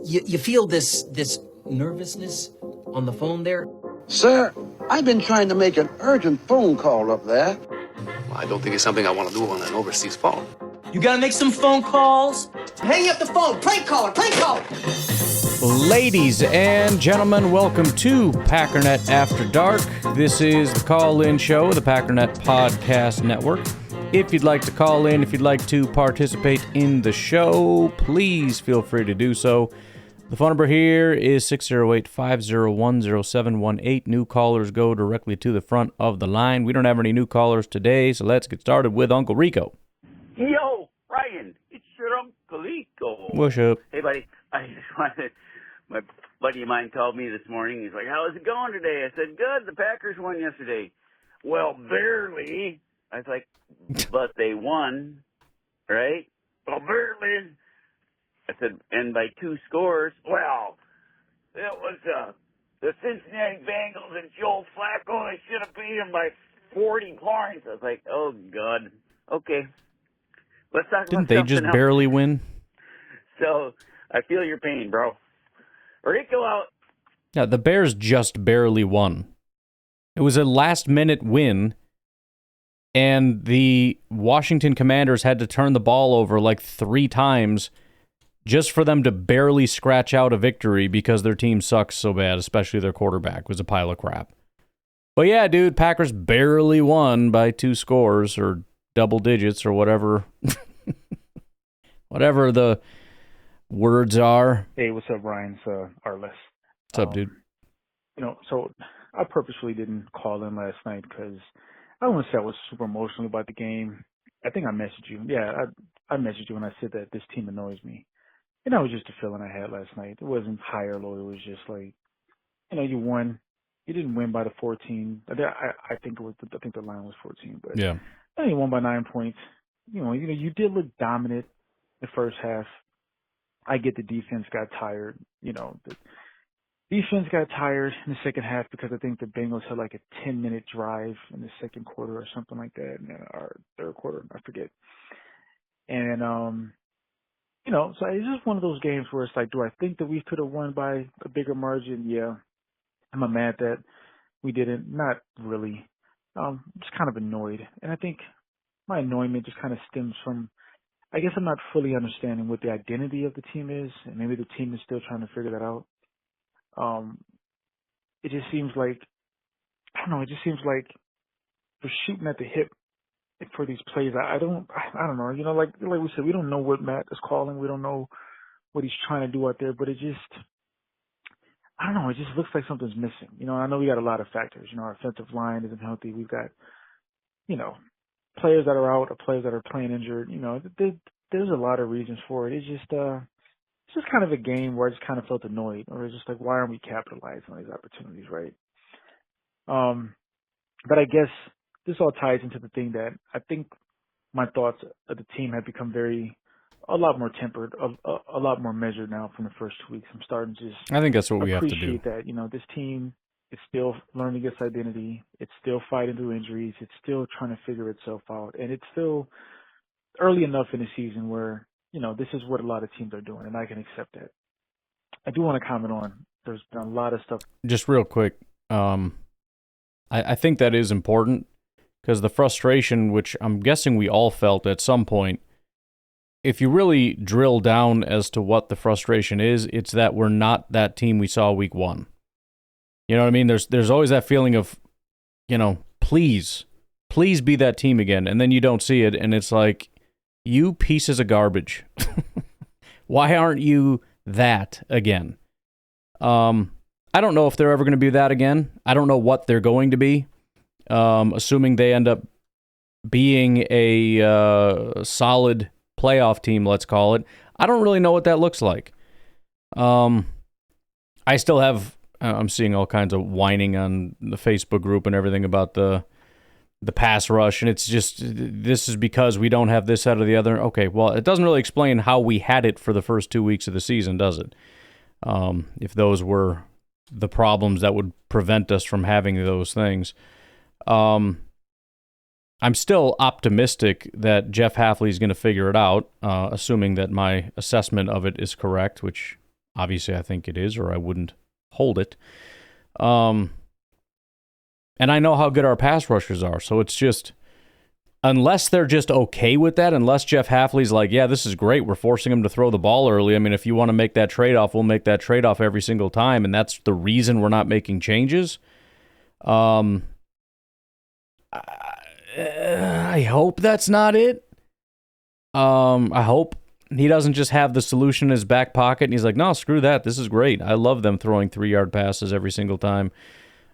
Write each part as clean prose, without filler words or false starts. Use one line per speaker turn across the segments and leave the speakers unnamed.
You feel this nervousness on the phone there?
Sir, I've been trying to make an urgent phone call up there.
Well, I don't think it's something I want to do on an overseas phone.
You gotta make some phone calls. Hang up the phone. Prank caller. Prank caller.
Ladies and gentlemen, welcome to Packernet After Dark. This is the call-in show of the Packernet Podcast Network. If you'd like to call in, if you'd like to participate in the show, please feel free to do so. The phone number here is 608-501-0718. New callers go directly to the front of the line. We don't have any new callers today, so let's get started with Uncle Rico.
Yo, Ryan, it's your Uncle Rico.
What's up?
Hey, buddy. I just wanted, my buddy of mine called me this morning. He's like, how's it going today? I said, good. The Packers won yesterday. Well, barely. I was like, but they won, right? Well, barely. I said, and by 2 scores. Well, it was the Cincinnati Bengals and Joe Flacco. They should have beat them by 40 points. I was like, oh, God. Okay. Let's talk
Didn't
about
they
something
just
else.
barely win?
So, I feel your pain, bro. Rico out.
Yeah, the Bears just barely won. It was a last-minute win, and the Washington Commanders had to turn the ball over like 3 times just for them to barely scratch out a victory because their team sucks so bad, especially their quarterback was a pile of crap. But yeah, dude, Packers barely won by 2 scores or double digits or whatever. Whatever the words are.
Hey, what's up, Ryan? It's Arliss.
What's up, dude?
So I purposefully didn't call in last night because I don't want to say I was super emotional about the game. I think I messaged you. Yeah, I messaged you when I said that this team annoys me. And that was just a feeling I had last night. It wasn't high or low. It was just like, you won. You didn't win by the 14. I think the line was 14, but
Yeah.
You won by 9 points. You did look dominant the first half. I get the defense got tired. The defense got tired in the second half because I think the Bengals had like a 10-minute drive in the second quarter or something like that, or third quarter, I forget. And so it's just one of those games where it's like, do I think that we could have won by a bigger margin? Yeah. Am I mad that we didn't? Not really. Just kind of annoyed. And I think my annoyment just kind of stems from, I guess I'm not fully understanding what the identity of the team is, and maybe the team is still trying to figure that out. It just seems like, I don't know, it just seems like we're shooting at the hip for these plays. I don't know. Like we said, we don't know what Matt is calling. We don't know what he's trying to do out there, but it just, I don't know. It just looks like something's missing. I know we got a lot of factors. Our offensive line isn't healthy. We've got, players that are out or players that are playing injured. There's a lot of reasons for it. It's just kind of a game where I just kind of felt annoyed, or it's just like, why aren't we capitalizing on these opportunities, right? But I guess this all ties into the thing that I think my thoughts of the team have become a lot more tempered, a lot more measured now from the first 2 weeks. I'm starting to just
I think that's what we have to do.
Appreciate that. This team is still learning its identity. It's still fighting through injuries. It's still trying to figure itself out. And it's still early enough in the season where, this is what a lot of teams are doing, and I can accept that. I do want to comment on, there's been a lot of stuff.
Just real quick, I think that is important because the frustration, which I'm guessing we all felt at some point, if you really drill down as to what the frustration is, it's that we're not that team we saw week 1. You know what I mean? There's always that feeling of, please be that team again. And then you don't see it. And it's like, you pieces of garbage. Why aren't you that again? I don't know if they're ever going to be that again. I don't know what they're going to be. Assuming they end up being a solid playoff team, let's call it. I don't really know what that looks like. I still have, I'm seeing all kinds of whining on the Facebook group and everything about the pass rush, and it's just, this is because we don't have this, out of the other. Okay, well, it doesn't really explain how we had it for the first 2 weeks of the season, does it? If those were the problems that would prevent us from having those things. I'm still optimistic that Jeff Hafley is going to figure it out, assuming that my assessment of it is correct, which Obviously, I think it is, or I wouldn't hold it. And I know how good our pass rushers are, so it's just, unless they're just okay with that, unless Jeff Hafley's like, yeah, this is great, we're forcing him to throw the ball early. I mean, if you want to make that trade-off, we'll make that trade-off every single time, and that's the reason we're not making changes. I hope that's not it. I hope he doesn't just have the solution in his back pocket, and he's like, no, screw that, this is great. I love them throwing 3-yard passes every single time,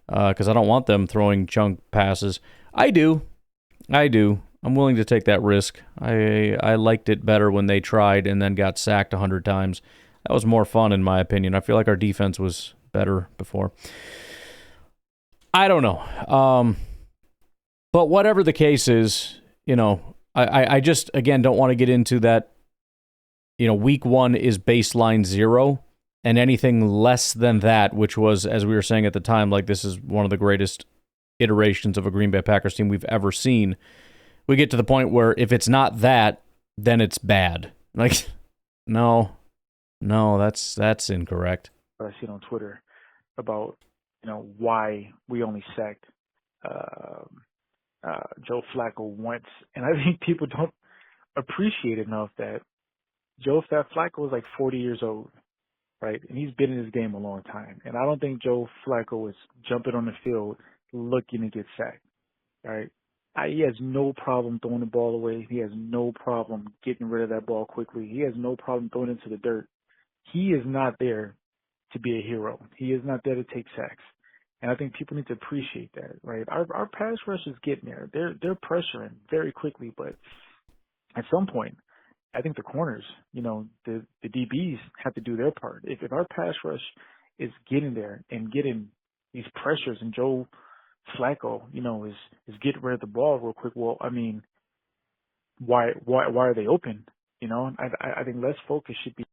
because I don't want them throwing chunk passes. I do. I'm willing to take that risk. I liked it better when they tried and then got sacked 100 times. That was more fun, in my opinion. I feel like our defense was better before. I don't know. But whatever the case is, I just, again, don't want to get into that, week 1 is baseline 0, and anything less than that, which was, as we were saying at the time, like, this is one of the greatest iterations of a Green Bay Packers team we've ever seen. We get to the point where if it's not that, then it's bad. Like, no, that's incorrect.
I see on Twitter about, why we only sacked Joe Flacco once. And I think people don't appreciate enough that Joe Flacco was like 40 years old, right? And he's been in this game a long time. And I don't think Joe Flacco is jumping on the field looking to get sacked, right? He has no problem throwing the ball away. He has no problem getting rid of that ball quickly. He has no problem throwing it into the dirt. He is not there to be a hero. He is not there to take sacks. And I think people need to appreciate that, right? Our pass rush is getting there. They're pressuring very quickly, but at some point, I think the corners, the DBs have to do their part. If our pass rush is getting there and getting these pressures, and Joe Flacco, is getting rid of the ball real quick, well, I mean, why are they open? I think less focus should be.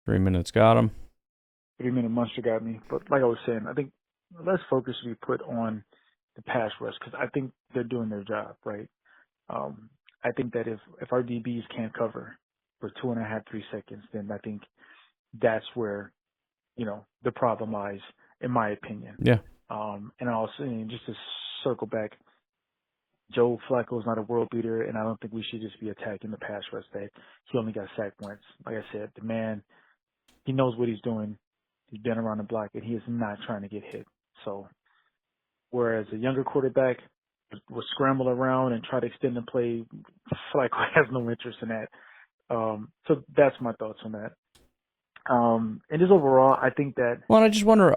3 minutes got him.
3-minute monster got me. But like I was saying, I think less focus should be put on the pass rush, because I think they're doing their job, right? I think that if our DBs can't cover for 2.5, 3 seconds, then I think that's where, the problem lies, in my opinion.
Yeah.
And also, just to circle back, Joe Flacco is not a world beater, and I don't think we should just be attacking the pass rush that he only got sacked once. Like I said, the man, he knows what he's doing. He's been around the block, and he is not trying to get hit. So, whereas a younger quarterback will scramble around and try to extend the play, Flacco has no interest in that. So that's my thoughts on that. And just overall, I think that.
Well, I just wonder,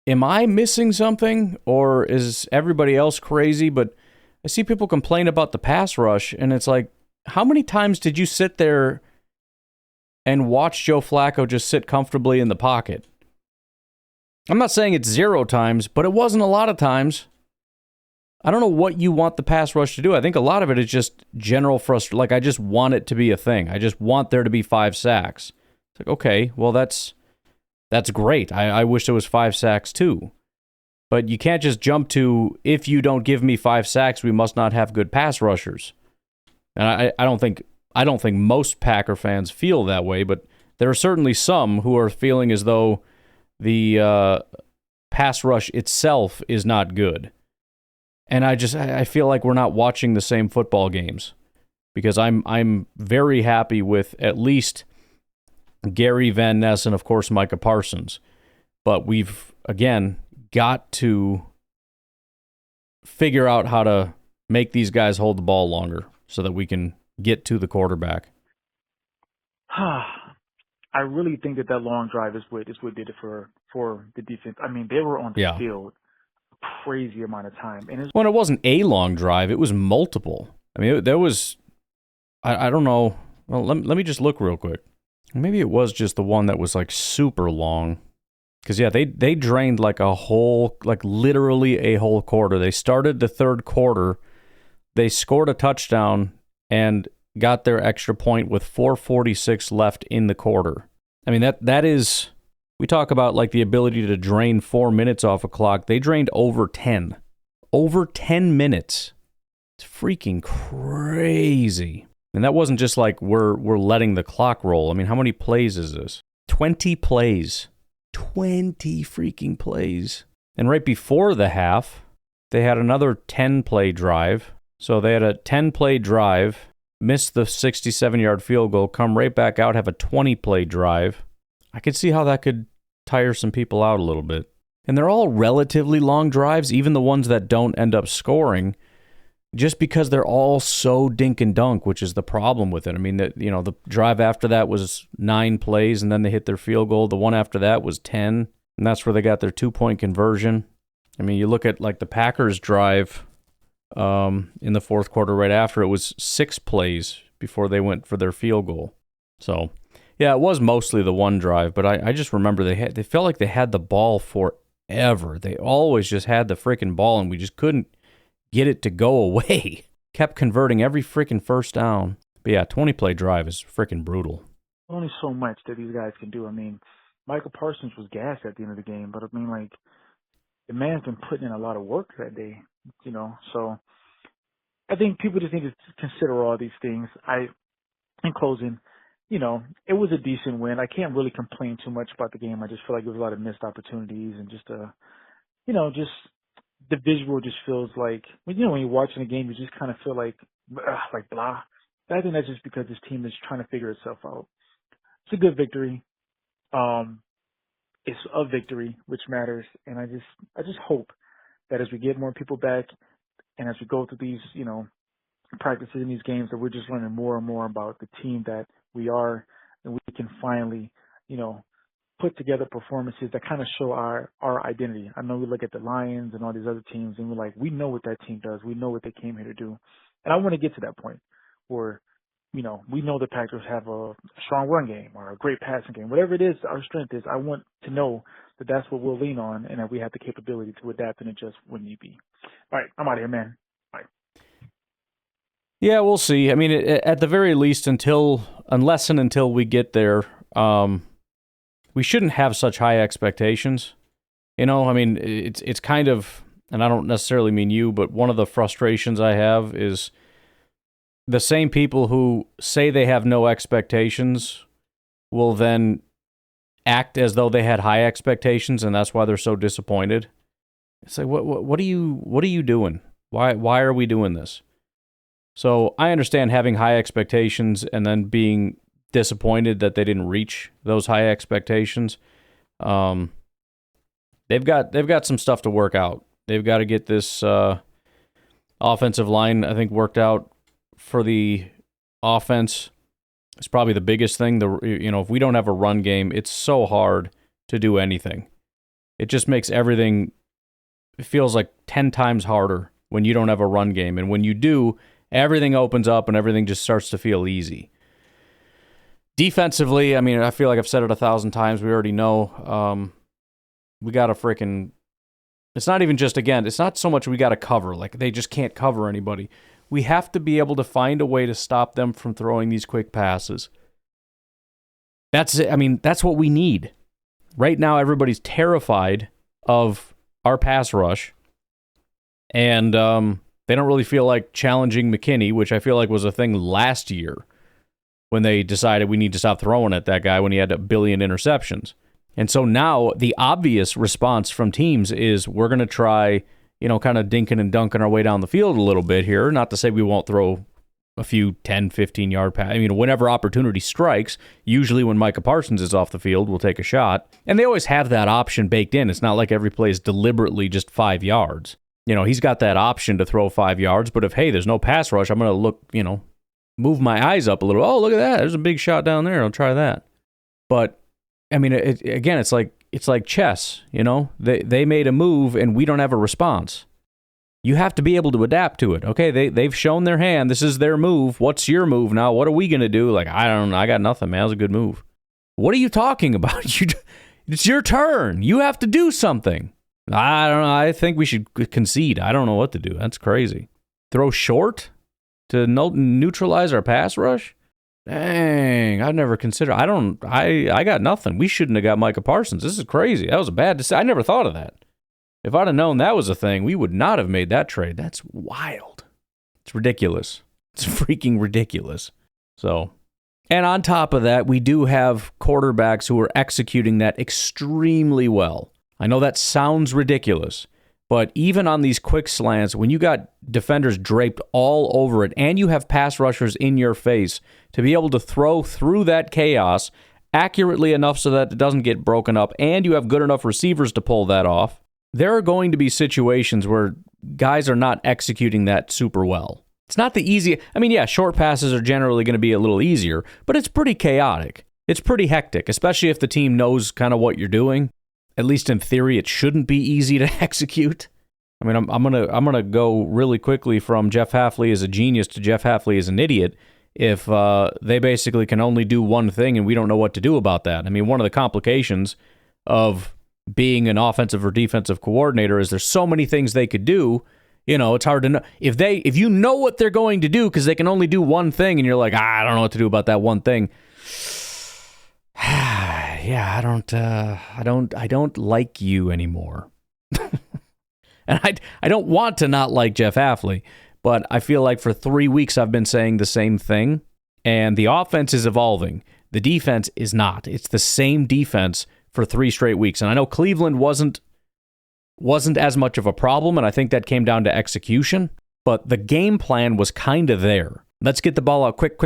am I missing something, or is everybody else crazy? But I see people complain about the pass rush, and it's like, how many times did you sit there and watch Joe Flacco just sit comfortably in the pocket? I'm not saying it's 0 times, but it wasn't a lot of times. I don't know what you want the pass rush to do. I think a lot of it is just general frustration. Like, I just want it to be a thing. I just want there to be 5 sacks. It's like, okay, well, that's great. I wish there was 5 sacks too. But you can't just jump to, if you don't give me 5 sacks, we must not have good pass rushers. And I don't think most Packer fans feel that way, but there are certainly some who are feeling as though the pass rush itself is not good. And I feel like we're not watching the same football games, because I'm very happy with at least Gary Van Ness and, of course, Micah Parsons. But we've, again, got to figure out how to make these guys hold the ball longer so that we can get to the quarterback.
I really think that long drive is what did it for the defense. I mean, they were on the field a crazy amount of time. And
it wasn't a long drive. It was multiple. I mean, there was, I don't know. Well, let me just look real quick. Maybe it was just the one that was like super long. Because, they drained literally a whole quarter. They started the third quarter. They scored a touchdown and got their extra point with 4:46 left in the quarter. I mean, that is, we talk about like the ability to drain 4 minutes off a clock. They drained over 10. Over 10 minutes. It's freaking crazy. And that wasn't just like we're letting the clock roll. I mean, how many plays is this? 20 plays. 20 freaking plays. And right before the half, they had another 10-play drive. So they had a 10-play drive, missed the 67-yard field goal, come right back out, have a 20-play drive. I could see how that could tire some people out a little bit. And they're all relatively long drives, even the ones that don't end up scoring, just because they're all so dink and dunk, which is the problem with it. I mean, the drive after that was 9 plays, and then they hit their field goal. The one after that was 10, and that's where they got their 2-point conversion. I mean, you look at like the Packers drive in the fourth quarter right after, it was 6 plays before they went for their field goal. So, yeah, it was mostly the one drive, but I just remember they felt like they had the ball forever. They always just had the freaking ball, and we just couldn't get it to go away. Kept converting every freaking first down. But yeah, 20-play drive is freaking brutal.
Only so much that these guys can do. I mean, Michael Parsons was gassed at the end of the game, but I mean, like, the man's been putting in a lot of work that day, so I think people just need to consider all these things. In closing, it was a decent win. I can't really complain too much about the game. I just feel like there was a lot of missed opportunities and just the visual just feels like, when you're watching a game, you just kind of feel like blah. But I think that's just because this team is trying to figure itself out. It's a good victory. It's a victory, which matters. And I just hope that as we get more people back and as we go through these, practices in these games, that we're just learning more and more about the team that we are, and we can finally, put together performances that kind of show our identity. I know we look at the Lions and all these other teams and we're like, we know what that team does. We know what they came here to do. And I want to get to that point where, we know the Packers have a strong run game or a great passing game. Whatever it is, our strength is, I want to know that that's what we'll lean on and that we have the capability to adapt and adjust when need be. All right, I'm out of here, man. Bye.
Yeah, we'll see. I mean, at the very least, unless and until we get there, we shouldn't have such high expectations. I mean, it's kind of, and I don't necessarily mean you, but one of the frustrations I have is the same people who say they have no expectations will then act as though they had high expectations, and that's why they're so disappointed. It's like, what are you doing? Why are we doing this? So I understand having high expectations and then being disappointed that they didn't reach those high expectations. They've got some stuff to work out. They've got to get this offensive line, I think, worked out for the offense. It's probably the biggest thing. If we don't have a run game, it's so hard to do anything. It just makes everything, it feels like 10 times harder when you don't have a run game. And when you do, everything opens up and everything just starts to feel easy. Defensively, I mean, I feel like I've said it 1,000 times. We already know. We got to freaking... It's not even just, again, it's not so much we got to cover. Like, they just can't cover anybody. We have to be able to find a way to stop them from throwing these quick passes. That's it. I mean, that's what we need. Right now, everybody's terrified of our pass rush. And they don't really feel like challenging McKinney, which I feel like was a thing last year when they decided we need to stop throwing at that guy when he had 1 billion interceptions. And so now the obvious response from teams is we're going to try, kind of dinking and dunking our way down the field a little bit here. Not to say we won't throw a few 10, 15-yard passes. I mean, whenever opportunity strikes, usually when Micah Parsons is off the field, we'll take a shot. And they always have that option baked in. It's not like every play is deliberately just 5 yards. He's got that option to throw 5 yards, but if, hey, there's no pass rush, I'm going to look, move my eyes up a little. Oh, look at that. There's a big shot down there. I'll try that. But, I mean, again, it's like chess, They made a move and we don't have a response. You have to be able to adapt to it. Okay, they've shown their hand. This is their move. What's your move now? What are we going to do? Like, I don't know. I got nothing, man. That was a good move. What are you talking about? It's your turn. You have to do something. I don't know. I think we should concede. I don't know what to do. That's crazy. Throw short to neutralize our pass rush? Dang, I've never considered. I got nothing. We shouldn't have got Micah Parsons. This is crazy. That was a bad decision. I never thought of that. If I'd have known that was a thing, we would not have made that trade. That's wild. It's ridiculous. It's freaking ridiculous. So, and on top of that, we do have quarterbacks who are executing that extremely well. I know that sounds ridiculous, but even on these quick slants, when you got defenders draped all over it and you have pass rushers in your face, to be able to throw through that chaos accurately enough so that it doesn't get broken up, and you have good enough receivers to pull that off, there are going to be situations where guys are not executing that super well. It's not the easy. I mean, yeah, short passes are generally going to be a little easier, but it's pretty chaotic. It's pretty hectic, especially if the team knows kind of what you're doing. At least in theory, it shouldn't be easy to execute. I mean, I'm gonna go really quickly from Jeff Hafley is a genius to Jeff Hafley is an idiot. If they basically can only do one thing and we don't know what to do about that. I mean, one of the complications of being an offensive or defensive coordinator is there's so many things they could do. You know, it's hard to know if you know what they're going to do because they can only do one thing, and you're like, I don't know what to do about that one thing. Yeah, I don't like you anymore. And I don't want to not like Jeff Hafley, but I feel like for 3 weeks I've been saying the same thing, and the offense is evolving. The defense is not. It's the same defense for 3 straight weeks, and I know Cleveland wasn't as much of a problem, and I think that came down to execution, but the game plan was kind of there. Let's get the ball out quick.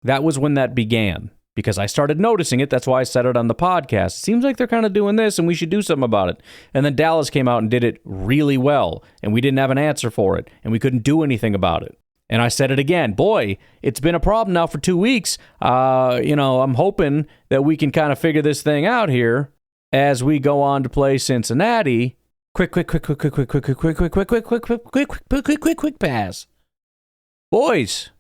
That was when that began, because I started noticing it. That's why I said it on the podcast. It seems like they're kind of doing this, and we should do something about it. And then Dallas came out and did it really well, and we didn't have an answer for it, and we couldn't do anything about it. And I said it again. Boy, it's been a problem now for 2 weeks. I'm hoping that we can kind of figure this thing out here as we go on to play Cincinnati. Quick pass. Boys,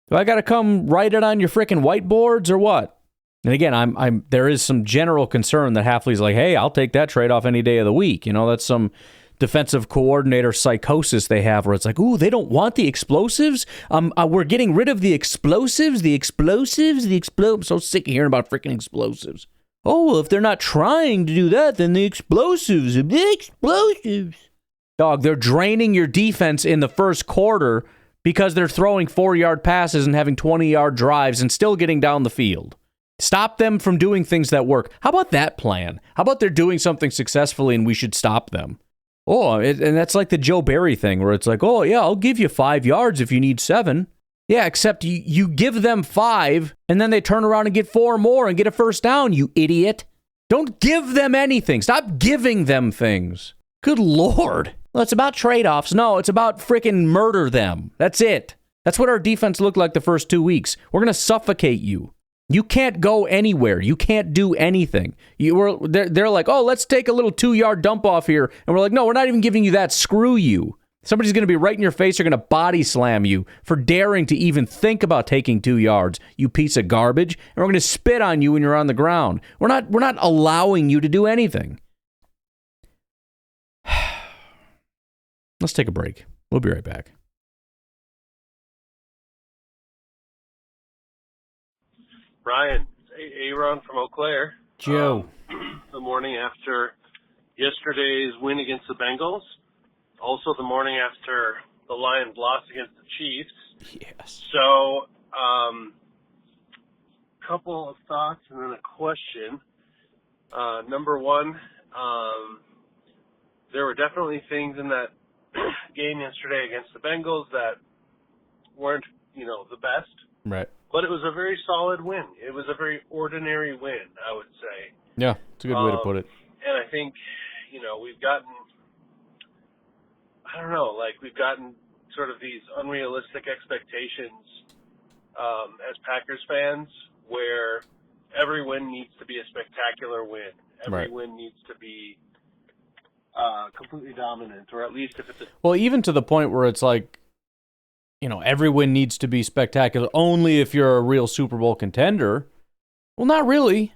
do I got to come write it on your freaking whiteboards or what? And again, there is some general concern that Hafley's like, hey, I'll take that trade-off any day of the week. You know, that's some defensive coordinator psychosis they have where it's like, ooh, they don't want the explosives? We're getting rid of the explosives? I'm so sick of hearing about freaking explosives. Oh, well, if they're not trying to do that, then the explosives. Dog, they're draining your defense in the first quarter because they're throwing 4-yard passes and having 20-yard drives and still getting down the field. Stop them from doing things that work. How about that plan? How about they're doing something successfully and we should stop them? Oh, and that's like the Joe Barry thing where it's like, oh, yeah, I'll give you 5 yards if you need 7. Yeah, except you give them 5, and then they turn around and get 4 more and get a first down, you idiot. Don't give them anything. Stop giving them things. Good Lord. Well, it's about trade-offs. No, it's about freaking murder them. That's it. That's what our defense looked like the first 2 weeks. We're going to suffocate you. You can't go anywhere. You can't do anything. They're like, oh, let's take a little 2-yard dump off here. And we're like, no, we're not even giving you that. Screw you. Somebody's going to be right in your face. They're going to body slam you for daring to even think about taking 2 yards, you piece of garbage. And we're going to spit on you when you're on the ground. We're not allowing you to do anything. Let's take a break. We'll be right back.
Ryan, Aaron from Eau Claire.
Joe.
The morning after yesterday's win against the Bengals. Also the morning after the Lions lost against the Chiefs.
Yes.
So, couple of thoughts and then a question. Number one, there were definitely things in that game yesterday against the Bengals that weren't, the best.
Right.
But it was a very solid win. It was a very ordinary win, I would say.
Yeah, it's a good way to put it.
And I think, we've gotten, we've gotten sort of these unrealistic expectations as Packers fans where every win needs to be a spectacular win. Every win needs to be completely dominant, or at least if it's
Well, even to the point where it's like, every win needs to be spectacular only if you're a real Super Bowl contender. Well, not really.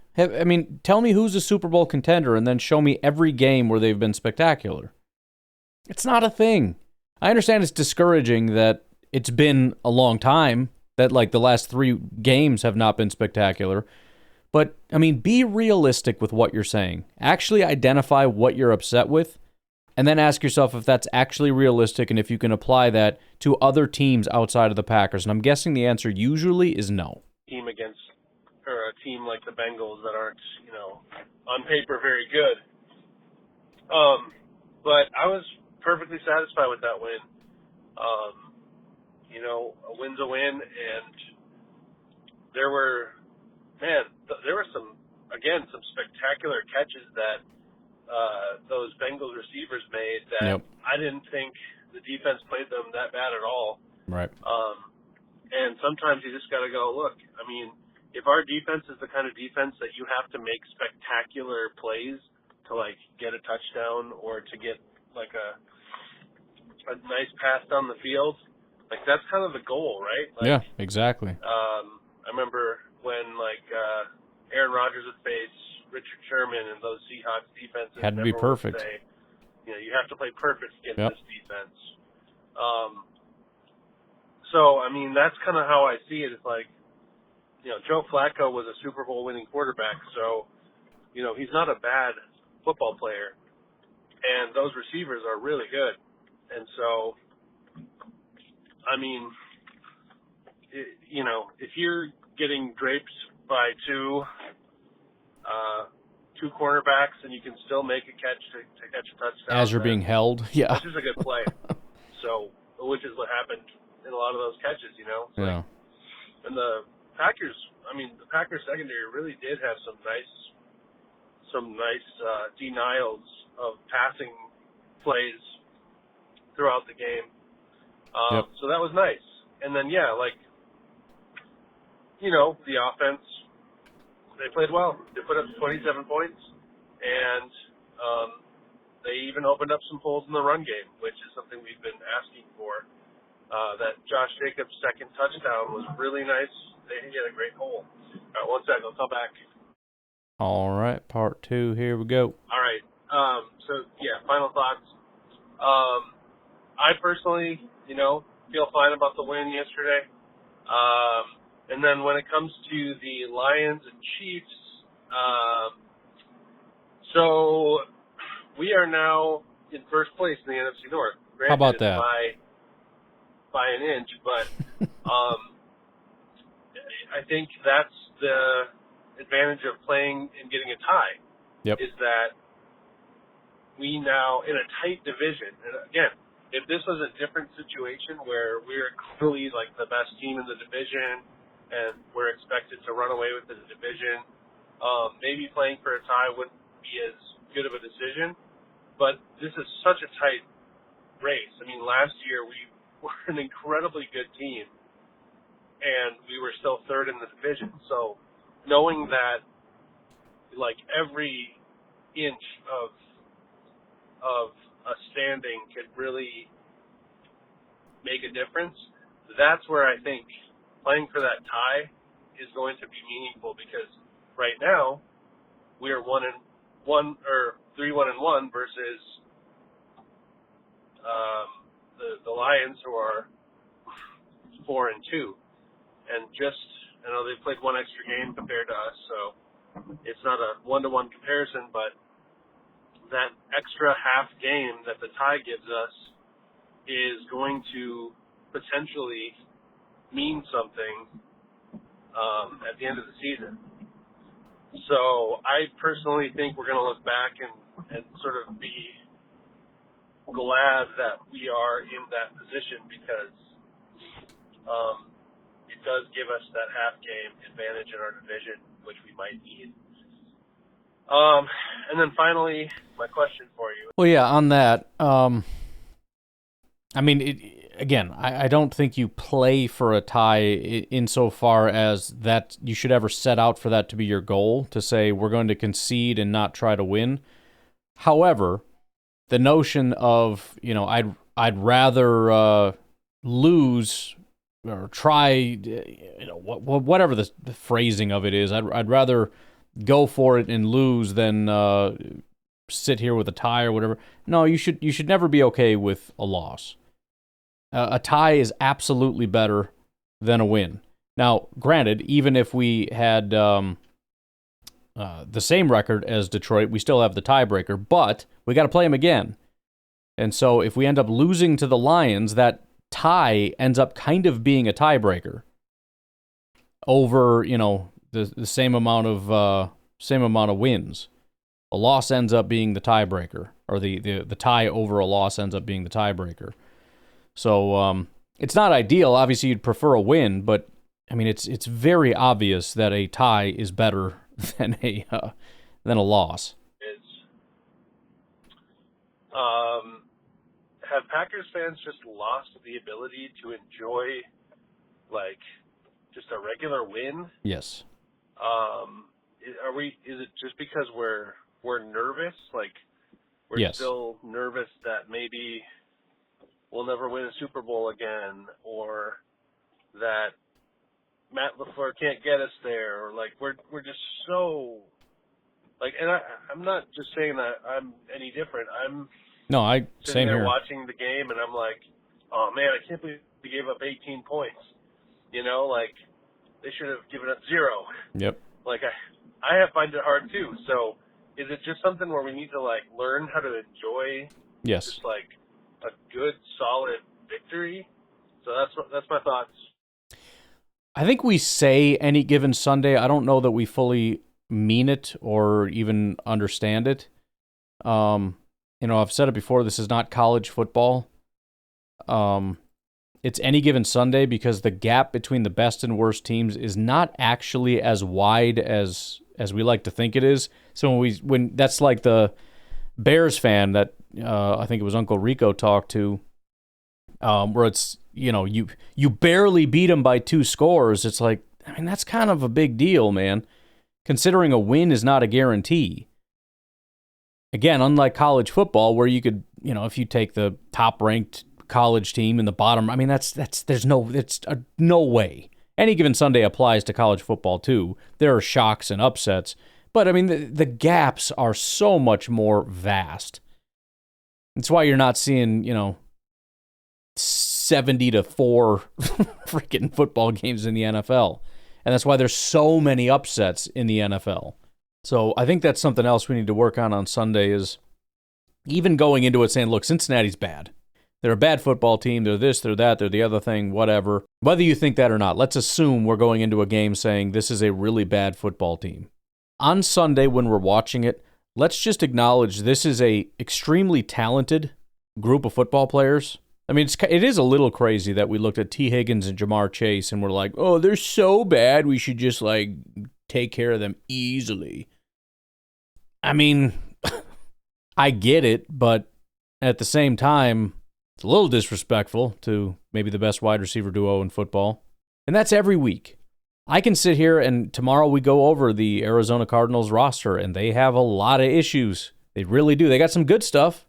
Tell me who's a Super Bowl contender and then show me every game where they've been spectacular. It's not a thing. I understand it's discouraging that it's been a long time, that like the last 3 games have not been spectacular. But, be realistic with what you're saying. Actually identify what you're upset with and then ask yourself if that's actually realistic and if you can apply that to other teams outside of the Packers. And I'm guessing the answer usually is no.
Team against, or a team like the Bengals that aren't, on paper very good. But I was perfectly satisfied with that win. A win's a win, and there were some spectacular catches that those Bengals receivers made that I didn't think the defense played them that bad at all.
Right.
And sometimes you just got to go, look, if our defense is the kind of defense that you have to make spectacular plays to, get a touchdown or to get, a nice pass down the field, that's kind of the goal, right?
Yeah, exactly.
I remember when, Aaron Rodgers would face Richard Sherman and those Seahawks defenses.
Had to be perfect.
Say, you have to play perfect against this defense. That's kind of how I see it. It's Joe Flacco was a Super Bowl winning quarterback, so, he's not a bad football player. And those receivers are really good. And so, if you're getting draped by two cornerbacks and you can still make a catch to catch a touchdown.
As you're being held, yeah.
That's just a good play. Which is what happened in a lot of those catches,
Yeah.
And the Packers secondary really did have some nice denials of passing plays throughout the game. So that was nice. And then, the offense, they played well. They put up 27 points, and they even opened up some holes in the run game, which is something we've been asking for. That Josh Jacobs' second touchdown was really nice. They hit a great hole. All right, one second. I'll come back.
All right, part 2. Here we go.
All right. Final thoughts. I personally, feel fine about the win yesterday. And then when it comes to the Lions and Chiefs, so we are now in first place in the NFC North. Granted,
how about that?
By an inch, but I think that's the advantage of playing and getting a tie.
Yep.
Is that we now, in a tight division, and again, if this was a different situation where we're clearly the best team in the division and we're expected to run away with the division, maybe playing for a tie wouldn't be as good of a decision. But this is such a tight race. Last year we were an incredibly good team, and we were still third in the division. So knowing that, every inch of a standing could really make a difference, that's where I think playing for that tie is going to be meaningful, because right now we are 3-1-1 versus the Lions, who are 4-2, and I know they played one extra game compared to us, so it's not a 1-to-1 comparison, but that extra half game that the tie gives us is going to potentially mean something at the end of the season. So I personally think we're going to look back and sort of be glad that we are in that position, because it does give us that half game advantage in our division, which we might need. And then finally, my question for you.
Well, yeah, on that, I don't think you play for a tie insofar as that you should ever set out for that to be your goal, to say we're going to concede and not try to win. However, the notion of, I'd rather lose or try, whatever the phrasing of it is, I'd rather go for it and lose than sit here with a tie or whatever. No, you should never be okay with a loss. A tie is absolutely better than a win. Now, granted, even if we had the same record as Detroit, we still have the tiebreaker, but we got to play them again. And so if we end up losing to the Lions, that tie ends up kind of being a tiebreaker over, the same amount of wins. A loss ends up being the tiebreaker, or the tie over a loss ends up being the tiebreaker. So it's not ideal. Obviously, you'd prefer a win, but I mean, it's very obvious that a tie is better than a loss.
Have Packers fans just lost the ability to enjoy, like, just a regular win?
Yes.
Is it just because we're nervous? Like, we're
yes.
still nervous that maybe we'll never win a Super Bowl again, or that Matt LaFleur can't get us there, or like we're just so like. And I'm not just saying that I'm any different. I'm
sitting
same there
here
watching the game, and I'm like, oh man, I can't believe we gave up 18 points. Like they should have given up 0.
Yep.
Like I have find it hard too. So is it just something where we need to like learn how to enjoy?
Yes.
Just like a good solid victory. So that's my thoughts.
I think we say any given Sunday. I don't know that we fully mean it or even understand it. I've said it before. This is not college football. It's any given Sunday because the gap between the best and worst teams is not actually as wide as we like to think it is. So when that's like the Bears fan that I think it was Uncle Rico talked to, where it's you barely beat them by 2 scores. It's like, I mean, that's kind of a big deal, man. Considering a win is not a guarantee. Again, unlike college football, where you could, if you take the top-ranked college team in the bottom, I mean, there's no way. Any given Sunday applies to college football too. There are shocks and upsets, but I mean, the gaps are so much more vast. That's why you're not seeing, 70-4 freaking football games in the NFL. And that's why there's so many upsets in the NFL. So I think that's something else we need to work on Sunday is even going into it saying, look, Cincinnati's bad. They're a bad football team. They're this, they're that, they're the other thing, whatever. Whether you think that or not, let's assume we're going into a game saying this is a really bad football team. On Sunday when we're watching it, let's just acknowledge this is a extremely talented group of football players. I mean, it is a little crazy that we looked at T. Higgins and Jamar Chase and we're like, oh, they're so bad, we should just, take care of them easily. I mean, I get it, but at the same time, it's a little disrespectful to maybe the best wide receiver duo in football. And that's every week. I can sit here and tomorrow we go over the Arizona Cardinals roster, and they have a lot of issues. They really do. They got some good stuff,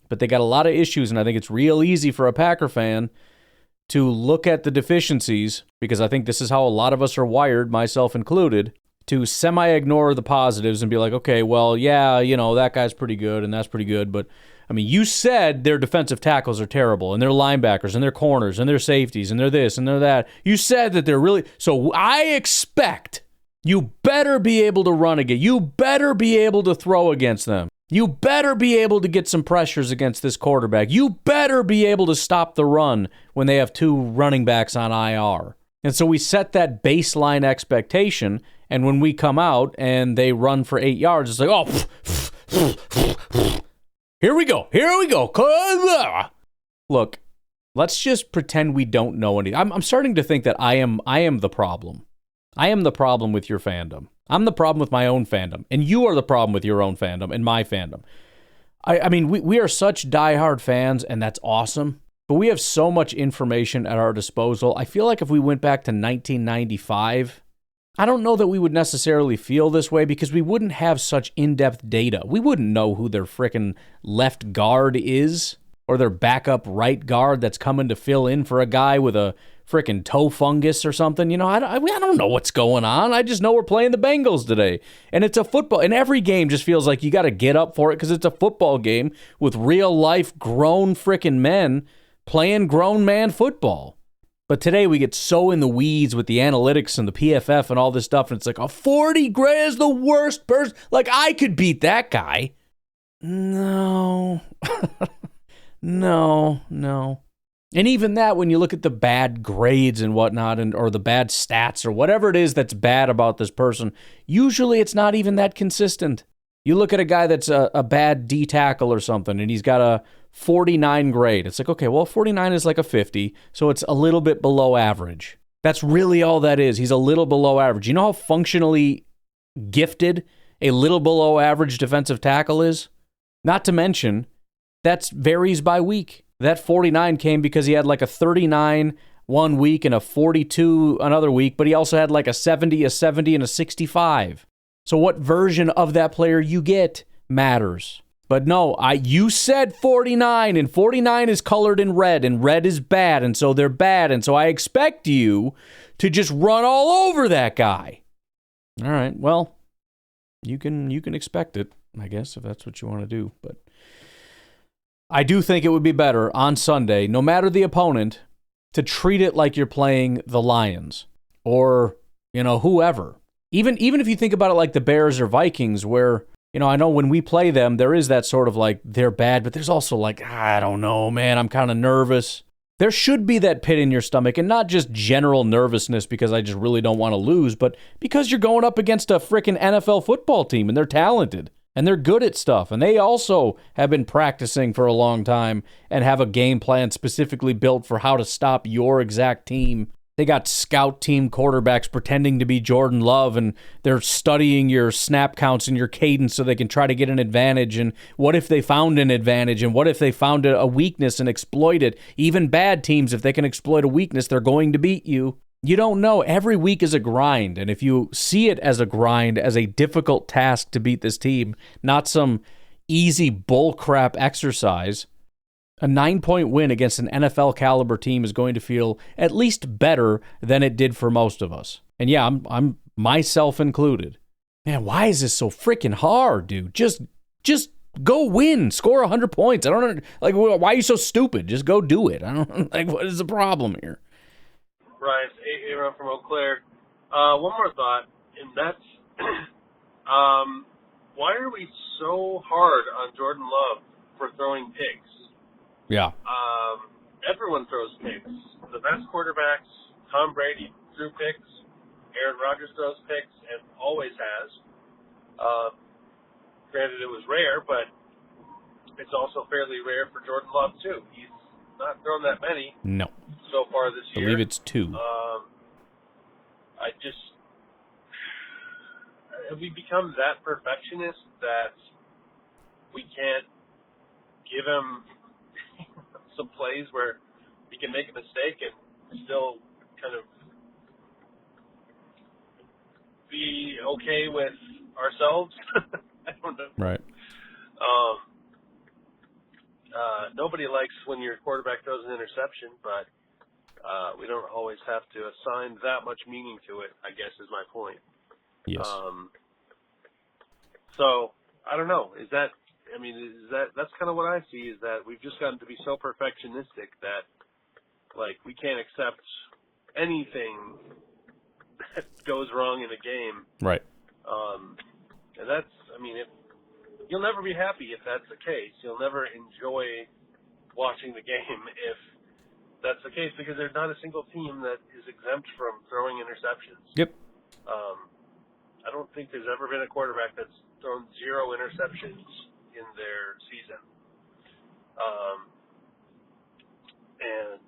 but they got a lot of issues, and I think it's real easy for a Packer fan to look at the deficiencies, because I think this is how a lot of us are wired, myself included, to semi-ignore the positives and be like, okay, well, yeah, that guy's pretty good and that's pretty good, but, I mean, you said their defensive tackles are terrible and their linebackers and their corners and their safeties and they're this and they're that. You said that they're really... So I expect you better be able to run again. You better be able to throw against them. You better be able to get some pressures against this quarterback. You better be able to stop the run when they have 2 running backs on IR. And so we set that baseline expectation, and when we come out and they run for 8 yards, it's like, oh, here we go. Look, let's just pretend we don't know anything. I'm starting to think that I am the problem. I am the problem with your fandom. I'm the problem with my own fandom, and you are the problem with your own fandom and my fandom. I mean, we are such diehard fans, and that's awesome. But we have so much information at our disposal. I feel like if we went back to 1995, I don't know that we would necessarily feel this way because we wouldn't have such in-depth data. We wouldn't know who their frickin' left guard is or their backup right guard that's coming to fill in for a guy with a frickin' toe fungus or something. I don't know what's going on. I just know we're playing the Bengals today. And it's a football. And every game just feels like you got to get up for it because it's a football game with real-life grown frickin' men playing grown man football. But today we get so in the weeds with the analytics and the PFF and all this stuff, and it's like, 40 Gray is the worst person. Like, I could beat that guy. No. No. And even that, when you look at the bad grades and whatnot, or the bad stats or whatever it is that's bad about this person, usually it's not even that consistent. You look at a guy that's a bad D tackle or something, and he's got a 49 grade. It's like, okay, well, 49 is like a 50, so it's a little bit below average. That's really all that is. He's a little below average. You know how functionally gifted a little below average defensive tackle is? Not to mention, that varies by week. That 49 came because he had like a 39 one week and a 42 another week, but he also had like a 70, and a 65. So what version of that player you get matters. But no, you said 49, and 49 is colored in red, and red is bad, and so they're bad, and so I expect you to just run all over that guy. All right, well, you can expect it, I guess, if that's what you want to do, but I do think it would be better on Sunday, no matter the opponent, to treat it like you're playing the Lions or, whoever. Even if you think about it like the Bears or Vikings, where, I know when we play them, there is that sort of like, they're bad, but there's also like, I don't know, man, I'm kind of nervous. There should be that pit in your stomach, and not just general nervousness because I just really don't want to lose, but because you're going up against a freaking NFL football team, and they're talented. And they're good at stuff. And they also have been practicing for a long time and have a game plan specifically built for how to stop your exact team. They got scout team quarterbacks pretending to be Jordan Love, and they're studying your snap counts and your cadence so they can try to get an advantage. And what if they found an advantage? And what if they found a weakness and exploit it? Even bad teams, if they can exploit a weakness, they're going to beat you. You don't know. Every week is a grind, and if you see it as a grind, as a difficult task to beat this team, not some easy bullcrap exercise, a 9-point win against an NFL caliber team is going to feel at least better than it did for most of us. And yeah, I'm myself included. Man, why is this so freaking hard, dude? Just go win, score 100 points. I don't know, like, why are you so stupid? Just go do it. I don't like, what is the problem here?
Right, Aaron from Eau Claire. One more thought, and that's why are we so hard on Jordan Love for throwing picks?
Yeah.
Everyone throws picks. The best quarterbacks, Tom Brady threw picks. Aaron Rodgers throws picks and always has. Granted, it was rare, but it's also fairly rare for Jordan Love, too. He's not thrown that many.
No.
So far this year.
I believe it's 2.
Have we become that perfectionist that we can't give him some plays where he can make a mistake and still kind of be okay with ourselves? I don't know.
Right.
Nobody likes when your quarterback throws an interception, but we don't always have to assign that much meaning to it, I guess is my point.
Yes.
So, I don't know. That's kind of what I see, is that we've just gotten to be so perfectionistic that, like, we can't accept anything that goes wrong in a game.
Right.
And that's, you'll never be happy if that's the case. You'll never enjoy watching the game if that's the case, because there's not a single team that is exempt from throwing interceptions.
Yep.
I don't think there's ever been a quarterback that's thrown 0 interceptions in their season. And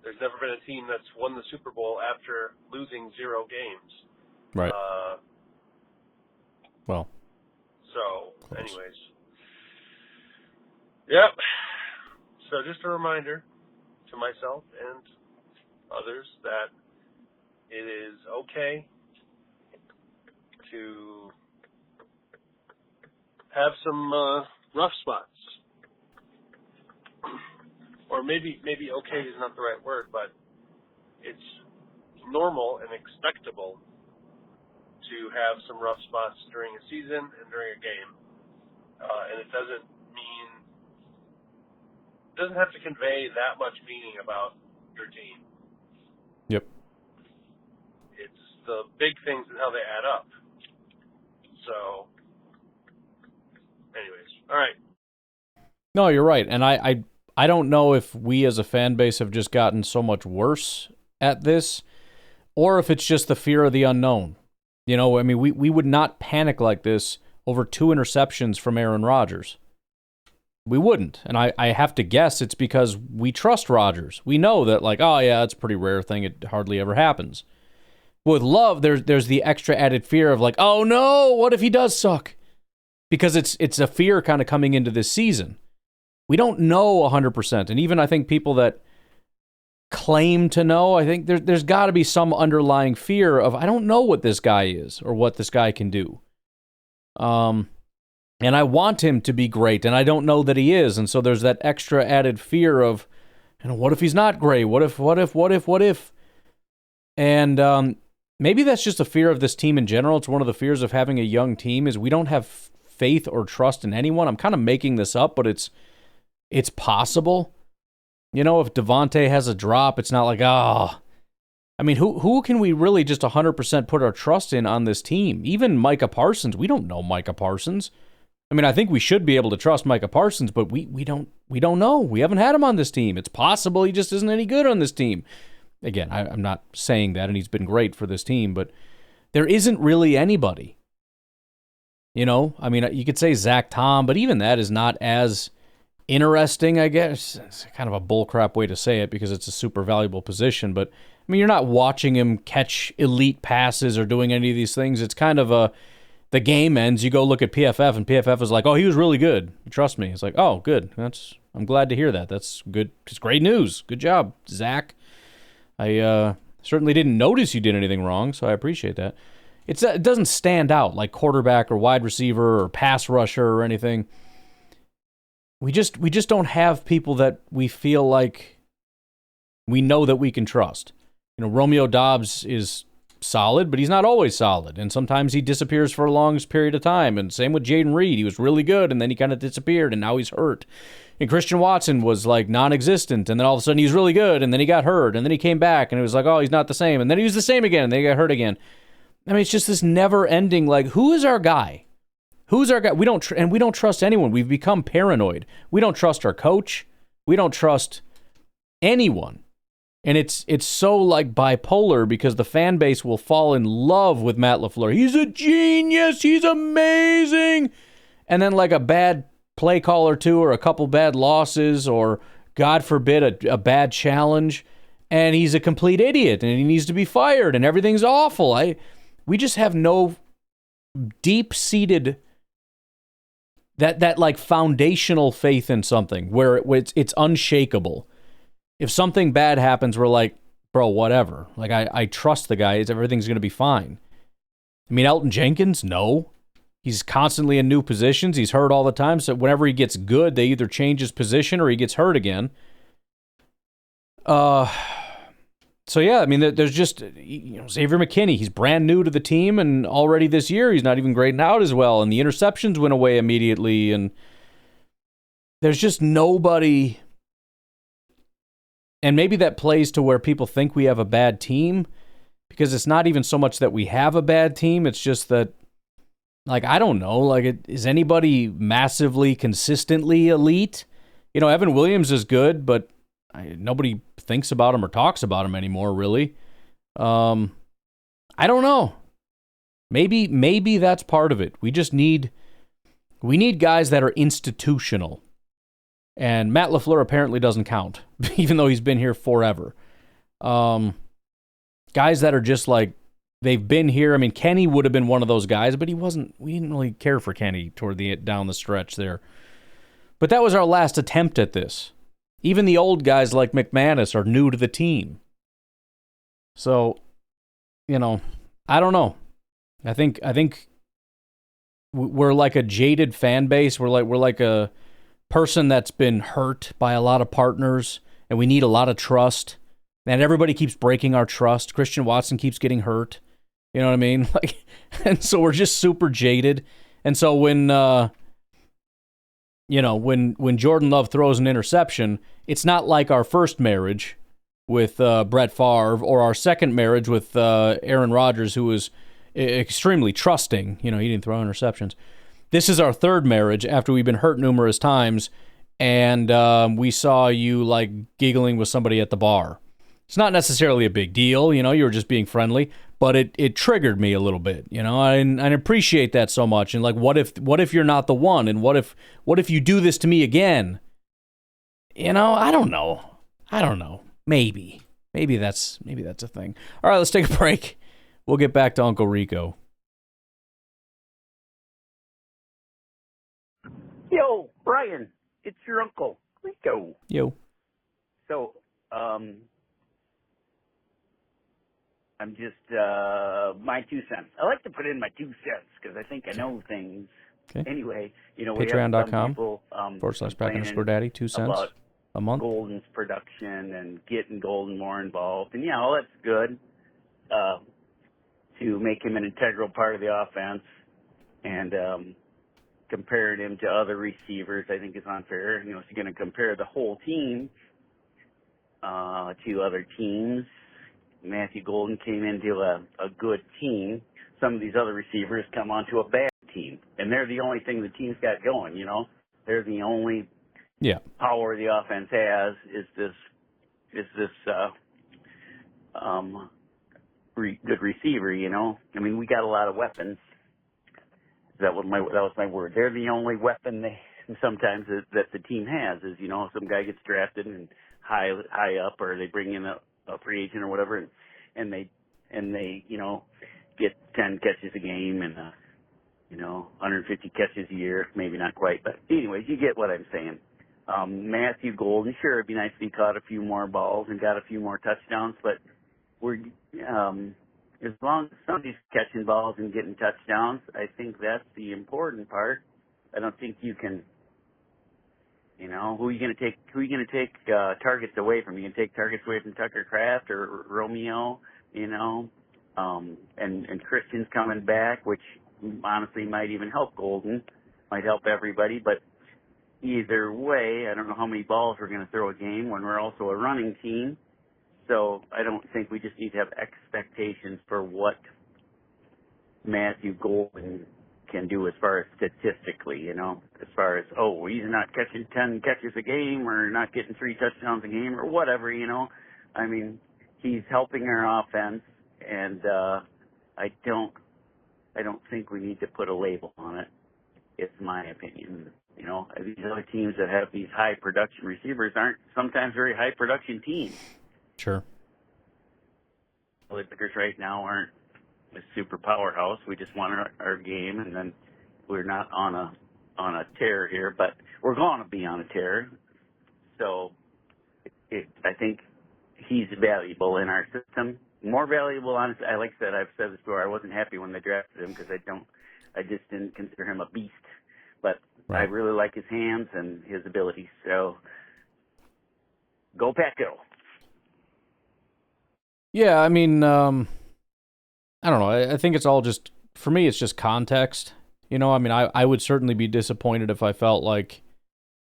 there's never been a team that's won the Super Bowl after losing 0 games.
Right. Well.
So,
close.
anyways. Yep. So just a reminder to myself and others that it is okay to have some rough spots. Or maybe okay is not the right word, but it's normal and expectable to have some rough spots during a season and during a game. And it doesn't have to convey that much meaning about your team.
Yep.
It's the big things and how they add up. So, anyways, all right.
No, you're right. And I don't know if we as a fan base have just gotten so much worse at this, or if it's just the fear of the unknown. You know, I mean, we would not panic like this over 2 interceptions from Aaron Rodgers. We wouldn't. And I have to guess it's because we trust Rodgers. We know that, like, oh, yeah, it's a pretty rare thing. It hardly ever happens. With Love, there's the extra added fear of, like, oh, no, what if he does suck? Because it's a fear kind of coming into this season. We don't know 100%. And even I think people that claim to know, I think there's got to be some underlying fear of, I don't know what this guy is or what this guy can do. And I want him to be great, and I don't know that he is. And so there's that extra added fear of, you know, what if he's not great? What if? And maybe that's just a fear of this team in general. It's one of the fears of having a young team is we don't have faith or trust in anyone. I'm kind of making this up, but it's possible. You know, if Devontae has a drop, it's not like, I mean, who can we really just 100% put our trust in on this team? Even Micah Parsons, we don't know Micah Parsons. I mean, I think we should be able to trust Micah Parsons, but we don't know. We haven't had him on this team. It's possible he just isn't any good on this team. Again, I'm not saying that, and he's been great for this team, but there isn't really anybody. You know, I mean, you could say Zach Tom, but even that is not as interesting, I guess. It's kind of a bullcrap way to say it because it's a super valuable position, but I mean, you're not watching him catch elite passes or doing any of these things. It's kind of the game ends, you go look at PFF, and PFF is like, oh, he was really good. Trust me. It's like, oh, good. I'm glad to hear that. That's good. It's great news. Good job, Zach. I certainly didn't notice you did anything wrong, so I appreciate that. It doesn't stand out like quarterback or wide receiver or pass rusher or anything. We just don't have people that we feel like we know that we can trust. You know, Romeo Doubs is solid, but he's not always solid, and sometimes he disappears for a long period of time. And same with Jaden Reed. He was really good, and then he kind of disappeared, and now he's hurt. And Christian Watson was like non-existent, and then all of a sudden he's really good, and then he got hurt, and then he came back, and it was like, oh, he's not the same, and then he was the same again, and then he got hurt again. I mean, it's just this never-ending, like, who is our guy? Who's our guy? We don't trust anyone. We've become paranoid. We don't trust our coach. We don't trust anyone. And it's so like bipolar because the fan base will fall in love with Matt LaFleur. He's a genius. He's amazing. And then like a bad play call or two or a couple bad losses or, God forbid, a bad challenge, and he's a complete idiot and he needs to be fired and everything's awful. We just have no deep-seated that like foundational faith in something where it's unshakable. If something bad happens, we're like, bro, whatever. Like, I trust the guy. Everything's going to be fine. I mean, Elton Jenkins, no. He's constantly in new positions. He's hurt all the time. So whenever he gets good, they either change his position or he gets hurt again. So, yeah, I mean, there's just, Xavier McKinney. He's brand new to the team, and already this year he's not even grading out as well. And the interceptions went away immediately. And there's just nobody. And maybe that plays to where people think we have a bad team, because it's not even so much that we have a bad team. It's just that, like, I don't know, like, is anybody massively, consistently elite? You know, Evan Williams is good, but nobody thinks about him or talks about him anymore, really. I don't know. Maybe that's part of it. We need guys that are institutional. And Matt LaFleur apparently doesn't count, even though he's been here forever. Guys that are just like, they've been here. I mean, Kenny would have been one of those guys, but we didn't really care for Kenny down the stretch there. But that was our last attempt at this. Even the old guys like McManus are new to the team. So, I don't know. I think we're like a jaded fan base. We're like a person that's been hurt by a lot of partners, and we need a lot of trust, and everybody keeps breaking our trust. Christian Watson keeps getting hurt, you know what I mean? Like, and so we're just super jaded. And so when Jordan Love throws an interception, it's not like our first marriage with Brett Favre or our second marriage with Aaron Rodgers, who was extremely trusting. He didn't throw interceptions. This is our third marriage after we've been hurt numerous times, and we saw you like giggling with somebody at the bar. It's not necessarily a big deal, you know, you were just being friendly, but it triggered me a little bit, you know, and I appreciate that so much. And like, what if you're not the one, and what if you do this to me again? You know, I don't know. Maybe that's a thing. All right, let's take a break. We'll get back to Uncle Rico.
Yo, Brian, it's your Uncle Rico.
Yo.
So, I'm just, my 2 cents. I like to put in my 2 cents because I think I know things.
Okay.
Anyway, you know, we have some
Patreon.com
people
/Pack_Daddy, 2 cents
about
a month.
Golden's production and getting Golden more involved. And, yeah, all that's good to make him an integral part of the offense. And comparing him to other receivers, I think is unfair. You know, if you're going to compare the whole team to other teams, Matthew Golden came into a good team. Some of these other receivers come onto a bad team, and they're the only thing the team's got going, you know. They're the only power the offense has is this good receiver, you know. I mean, we got a lot of weapons. That was my word. They're the only weapon sometimes that the team has is, you know, some guy gets drafted and high up, or they bring in a free agent or whatever, and they you know, get 10 catches a game and you know, 150 catches a year, maybe not quite, but anyways, you get what I'm saying. Matthew Golden, sure, it'd be nice if he caught a few more balls and got a few more touchdowns, but we're as long as somebody's catching balls and getting touchdowns, I think that's the important part. I don't think you can. You know, who are you going to take targets away from? You can take targets away from Tucker Kraft or Romeo, you know, and Christian's coming back, which honestly might even help Golden, might help everybody. But either way, I don't know how many balls we're going to throw a game when we're also a running team. So I don't think we just need to have expectations for what Matthew Golden can do as far as statistically, you know, as far as, oh, he's not catching 10 catches a game or not getting 3 touchdowns a game or whatever, you know. I mean, he's helping our offense, and I don't think we need to put a label on it. It's my opinion. You know, these other teams that have these high production receivers aren't sometimes very high production teams.
Sure.
The Packers right now aren't a super powerhouse. We just won our game, and then we're not on a tear here, but we're going to be on a tear. So I think he's valuable in our system. More valuable, honestly. Like I said, I've said this before. I wasn't happy when they drafted him because I just didn't consider him a beast. But I really like his hands and his abilities. So go Paco.
Yeah, I mean, I don't know. I think it's all just, for me, it's just context. You know, I mean, I would certainly be disappointed if I felt like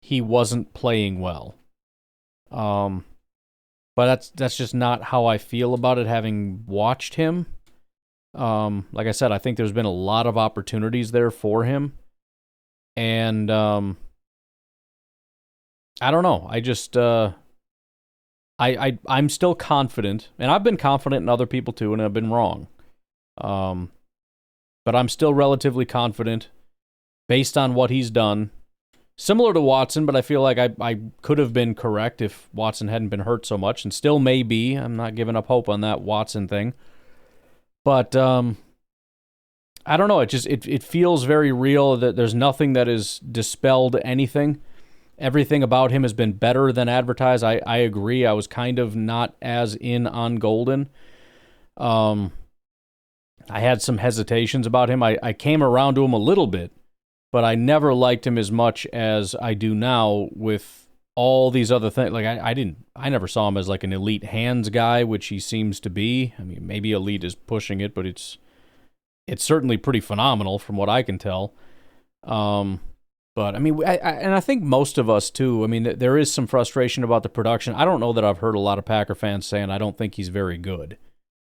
he wasn't playing well. But that's just not how I feel about it, having watched him. Like I said, I think there's been a lot of opportunities there for him. And I don't know. I just I'm still confident, and I've been confident in other people too, and I've been wrong. But I'm still relatively confident based on what he's done. Similar to Watson, but I feel like I could have been correct if Watson hadn't been hurt so much, and still may be. I'm not giving up hope on that Watson thing. But I don't know. It feels very real that there's nothing that has dispelled anything. Everything about him has been better than advertised. I agree. I was kind of not as in on Golden. I had some hesitations about him. I came around to him a little bit, but I never liked him as much as I do now with all these other things. Like I never saw him as like an elite hands guy, which he seems to be. I mean, maybe elite is pushing it, but it's certainly pretty phenomenal from what I can tell. But I mean, I think most of us too. I mean, there is some frustration about the production. I don't know that I've heard a lot of Packer fans saying I don't think he's very good,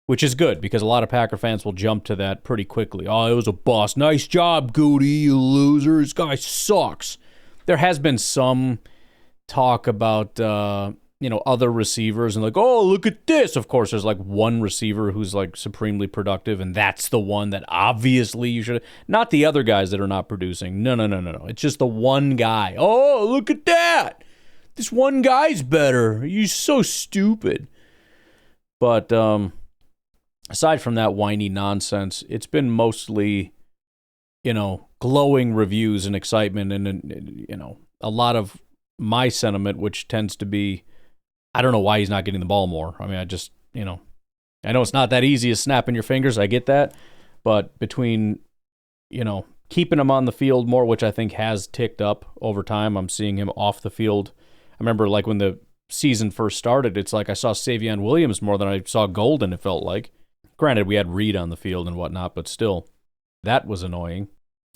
which is good because a lot of Packer fans will jump to that pretty quickly. Oh, it was a bust. Nice job, Goody, you loser. This guy sucks. There has been some talk about, other receivers and like, oh, look at this. Of course, there's like one receiver who's like supremely productive, and that's the one that obviously you should, not the other guys that are not producing. No. It's just the one guy. Oh, look at that. This one guy's better. He's so stupid. But aside from that whiny nonsense, it's been mostly, glowing reviews and excitement and, a lot of my sentiment, which tends to be, I don't know why he's not getting the ball more. I mean, I just, I know it's not that easy as snapping your fingers. I get that. But between, keeping him on the field more, which I think has ticked up over time, I'm seeing him off the field. I remember like when the season first started, it's like I saw Savion Williams more than I saw Golden, it felt like. Granted, we had Reed on the field and whatnot, but still, that was annoying.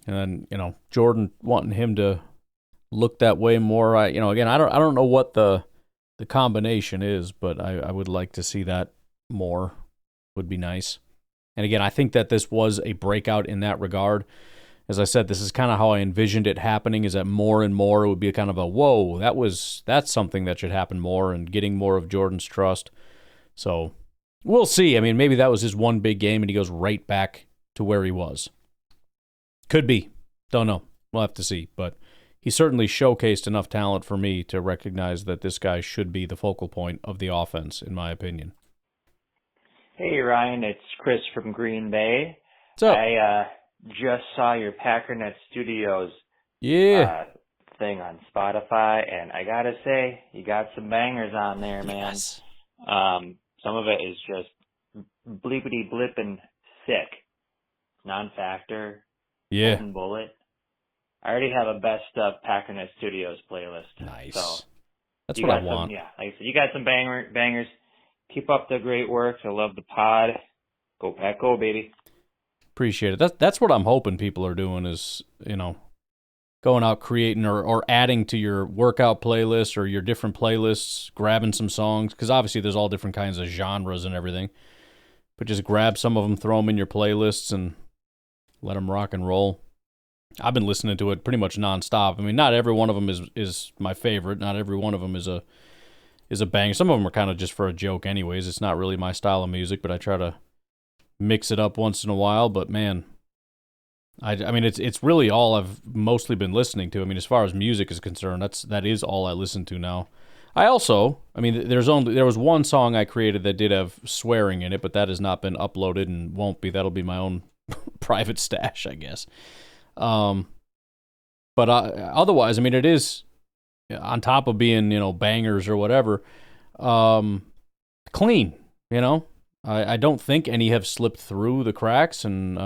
And then, Jordan wanting him to look that way more. Again, I don't know what the combination is, but I would like to see that more. Would be nice. And again, I think that this was a breakout in that regard. As I said, this is kind of how I envisioned it happening, is that more and more it would be a kind of a, whoa, that's something that should happen more, and getting more of Jordan's trust. So we'll see. I mean, maybe that was his one big game and he goes right back to where he was. Could be. Don't know. We'll have to see. But he certainly showcased enough talent for me to recognize that this guy should be the focal point of the offense, in my opinion.
Hey, Ryan, it's Chris from Green Bay.
What's up?
I just saw your Packernet Studios thing on Spotify, and I gotta say, you got some bangers on there, man.
Yes.
Some of it is just bleepity blipping sick. Non-factor.
Yeah.
Golden Bullet. I already have a best of Packernet Studios playlist.
Nice.
So
That's what I want.
Yeah, like I said, you got some bangers. Keep up the great work. I love the pod. Go Pack, go, baby.
Appreciate it. That's what I'm hoping people are doing is, going out creating or adding to your workout playlist or your different playlists, grabbing some songs, because obviously there's all different kinds of genres and everything. But just grab some of them, throw them in your playlists, and let them rock and roll. I've been listening to it pretty much nonstop. I mean, not every one of them is my favorite. Not every one of them is a bang. Some of them are kind of just for a joke anyways. It's not really my style of music, but I try to mix it up once in a while. But man, I mean, it's really all I've mostly been listening to. I mean, as far as music is concerned, that is all I listen to now. There was one song I created that did have swearing in it, but that has not been uploaded and won't be. That'll be my own private stash, I guess. But otherwise, I mean, it is, on top of being, bangers or whatever, clean, I don't think any have slipped through the cracks and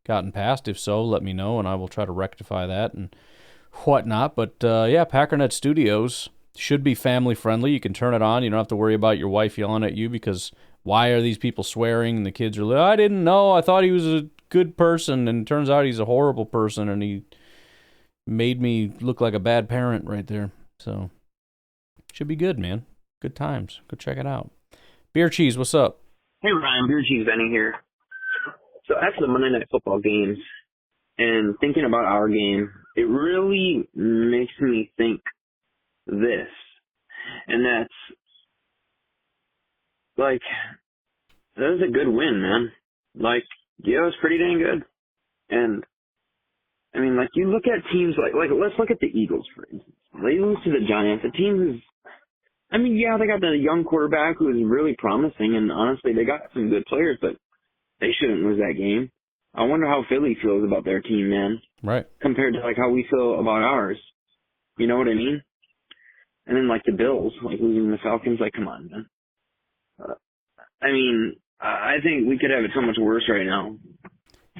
gotten past. If so, let me know, and I will try to rectify that and whatnot. But, Packernet Studios should be family-friendly. You can turn it on. You don't have to worry about your wife yelling at you because why are these people swearing? And the kids are like, I didn't know. I thought he was a good person, and it turns out he's a horrible person, and he made me look like a bad parent right there. So, should be good, man. Good times. Go check it out. Beer Cheese, what's up?
Hey, Ryan, Beer Cheese Benny here. So after the Monday Night Football games and thinking about our game, it really makes me think this. And that's, like, that was a good win, man. Like, yeah, it was pretty dang good. And, I mean, like, you look at teams like let's look at the Eagles, for instance. They lose to the Giants, a team who's, I mean, yeah, they got the young quarterback who is really promising, and honestly, they got some good players, but they shouldn't lose that game. I wonder how Philly feels about their team, man.
Right.
Compared to, like, how we feel about ours. You know what I mean? And then, like, the Bills, like, losing the Falcons, like, come on, man. I mean, I think we could have it so much worse right now.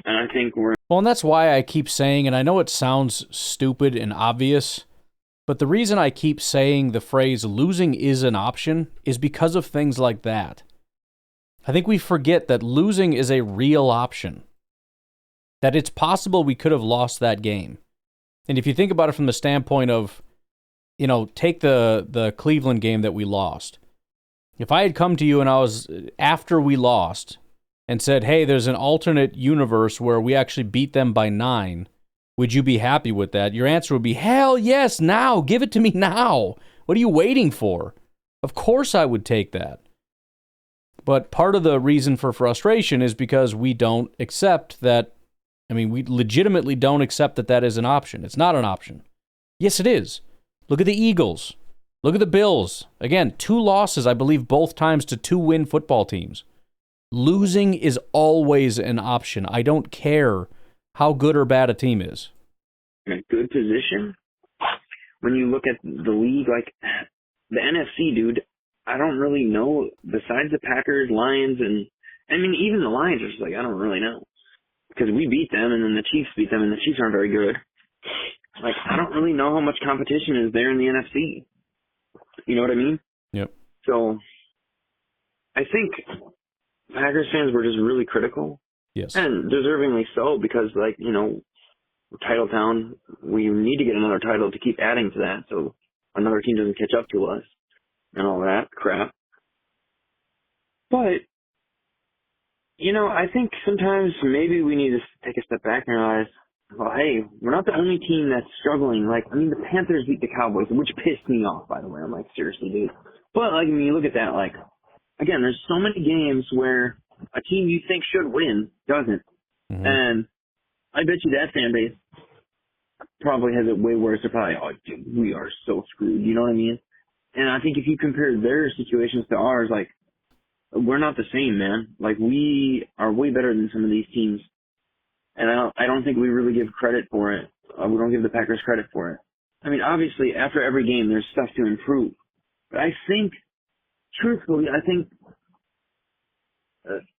And I think we're...
Well, and that's why I keep saying, and I know it sounds stupid and obvious, but the reason I keep saying the phrase losing is an option is because of things like that. I think we forget that losing is a real option. That it's possible we could have lost that game. And if you think about it from the standpoint of, take the Cleveland game that we lost. If I had come to you and I was, after we lost, and said, hey, there's an alternate universe where we actually beat them by 9, Would you be happy with that? Your answer would be, hell yes, now. Give it to me now. What are you waiting for? Of course I would take that. But part of the reason for frustration is because we don't accept that. I mean, we legitimately don't accept that that is an option. It's not an option. Yes, it is. Look at the Eagles. Look at the Bills. Again, 2 losses, I believe, both times to 2-win football teams. Losing is always an option. I don't care how good or bad a team is.
In a good position. When you look at the league, like the NFC, dude, I don't really know. Besides the Packers, Lions, and I mean, even the Lions are just like, I don't really know. Because we beat them, and then the Chiefs beat them, and the Chiefs aren't very good. Like, I don't really know how much competition is there in the NFC. You know what I mean?
Yep.
So, I think Packers fans were just really critical.
Yes.
And deservingly so, because, like, you know, title town, we need to get another title to keep adding to that so another team doesn't catch up to us and all that crap. But, you know, I think sometimes maybe we need to take a step back and realize, well, hey, we're not the only team that's struggling. Like, I mean, the Panthers beat the Cowboys, which pissed me off, by the way. I'm like, seriously, dude. But, like, when you look at that, like, again, there's so many games where a team you think should win doesn't.
Mm-hmm.
And I bet you that fan base probably has it way worse. They're probably, oh, dude, we are so screwed. You know what I mean? And I think if you compare their situations to ours, like, we're not the same, man. Like, we are way better than some of these teams. And I don't think we really give credit for it. We don't give the Packers credit for it. I mean, obviously, after every game, there's stuff to improve. But I think, truthfully, I think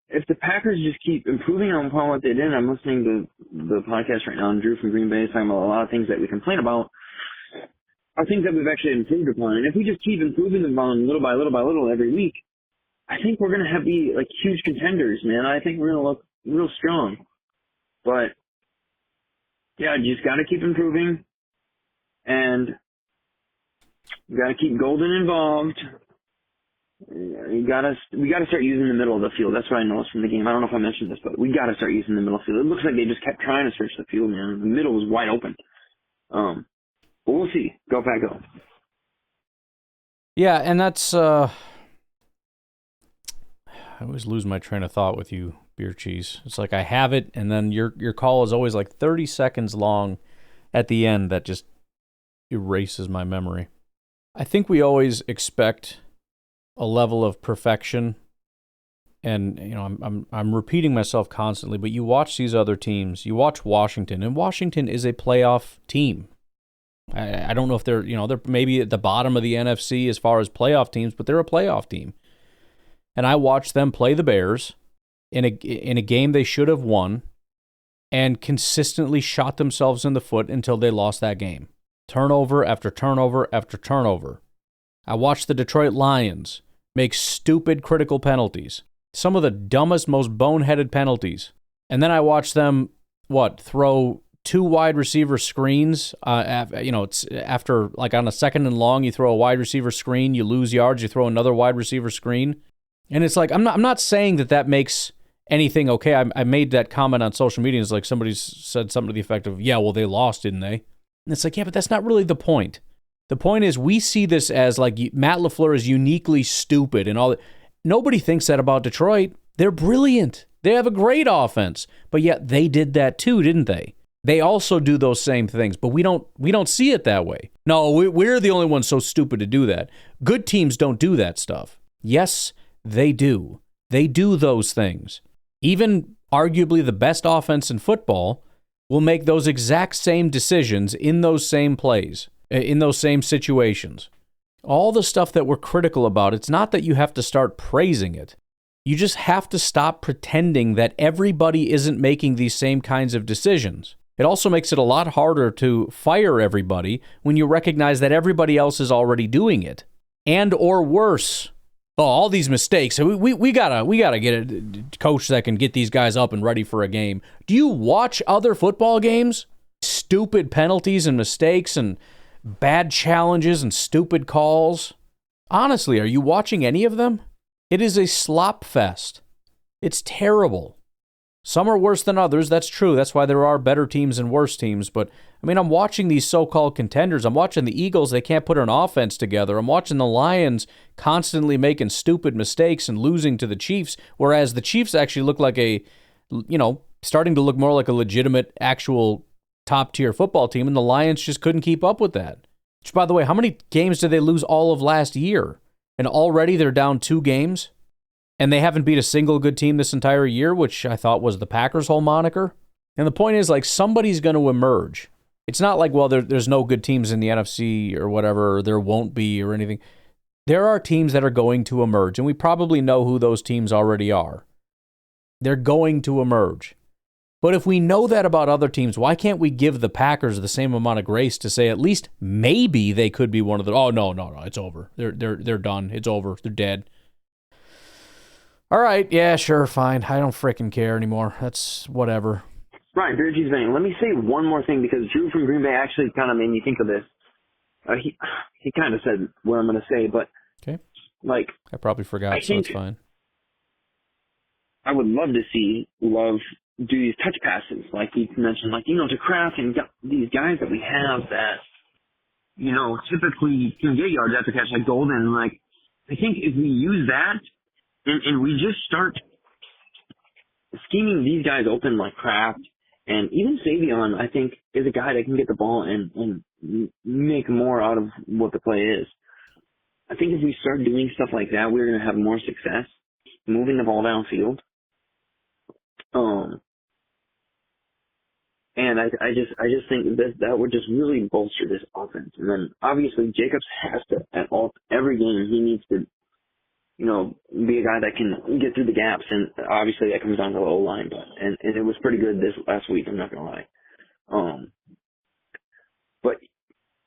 if the Packers just keep improving upon what they did, I'm listening to the podcast right now, and Drew from Green Bay is talking about a lot of things that we complain about are things that we've actually improved upon. And if we just keep improving them on little by little by little every week, I think we're going to be like huge contenders, man. I think we're going to look real strong. But, yeah, you just got to keep improving, and you got to keep Golden involved. We got to start using the middle of the field. That's what I noticed from the game. I don't know if I mentioned this, but we got to start using the middle field. It looks like they just kept trying to search the field, man. The middle was wide open. But we'll see. Go Pack, go.
Yeah, and that's I always lose my train of thought with you, Beer Cheese. It's like I have it, and then your call is always like 30 seconds long at the end that just erases my memory. I think we always expect a level of perfection, and you know, I'm repeating myself constantly, but you watch these other teams. You watch Washington, and Washington is a playoff team. I don't know if they're maybe at the bottom of the NFC as far as playoff teams, but they're a playoff team. And I watched them play the Bears in a game they should have won, and consistently shot themselves in the foot until they lost that game. Turnover after turnover after turnover. I watched the Detroit Lions make stupid critical penalties. Some of the dumbest, most boneheaded penalties. And then I watched them, throw 2 wide receiver screens. It's after, like on a 2nd and long, you throw a wide receiver screen, you lose yards, you throw another wide receiver screen. And it's like, I'm not saying that makes anything okay. I made that comment on social media. It's like somebody said something to the effect of, yeah, well, they lost, didn't they? And it's like, yeah, but that's not really the point. The point is we see this as like Matt LaFleur is uniquely stupid and all that. Nobody thinks that about Detroit. They're brilliant. They have a great offense. But yet they did that too, didn't they? They also do those same things, but we don't see it that way. No, we're the only ones so stupid to do that. Good teams don't do that stuff. Yes, they do. They do those things. Even arguably the best offense in football will make those exact same decisions in those same plays, in those same situations. All the stuff that we're critical about, it's not that you have to start praising it. You just have to stop pretending that everybody isn't making these same kinds of decisions. It also makes it a lot harder to fire everybody when you recognize that everybody else is already doing it. And or worse. Oh, all these mistakes. We gotta get a coach that can get these guys up and ready for a game. Do you watch other football games? Stupid penalties and mistakes and bad challenges and stupid calls. Honestly, are you watching any of them? It is a slop fest. It's terrible. Some are worse than others. That's true. That's why there are better teams and worse teams. But, I mean, I'm watching these so-called contenders. I'm watching the Eagles. They can't put an offense together. I'm watching the Lions constantly making stupid mistakes and losing to the Chiefs, whereas the Chiefs actually look like starting to look more like a legitimate, actual top-tier football team, and the Lions just couldn't keep up with that. Which, by the way, how many games did they lose all of last year? And already they're down 2 games? And they haven't beat a single good team this entire year, which I thought was the Packers' whole moniker. And the point is, like, somebody's going to emerge. It's not like, well, there's no good teams in the NFC or whatever, or there won't be or anything. There are teams that are going to emerge, and we probably know who those teams already are. They're going to emerge. But if we know that about other teams, why can't we give the Packers the same amount of grace to say at least maybe they could be one of the... Oh, no, it's over. They're done. It's over. They're dead. All right, yeah, sure, fine. I don't frickin' care anymore. That's whatever.
Right, Beer Cheese Bang. Let me say one more thing because Drew from Green Bay actually kind of made me think of this. He kind of said what I'm going to say, but
okay,
like
I probably forgot, so it's fine.
I would love to see Love do these touch passes, like he mentioned, like to Kraft and these guys that we have that typically can get yards after catch, like Golden. Like I think if we use that. And we just start scheming these guys open like Kraft, and even Savion, I think, is a guy that can get the ball and make more out of what the play is. I think if we start doing stuff like that, we're going to have more success moving the ball downfield. And I just think that would just really bolster this offense. And then obviously Jacobs has to every game he needs to. Be a guy that can get through the gaps, and obviously that comes down to the O-line, and it was pretty good this last week, I'm not going to lie. But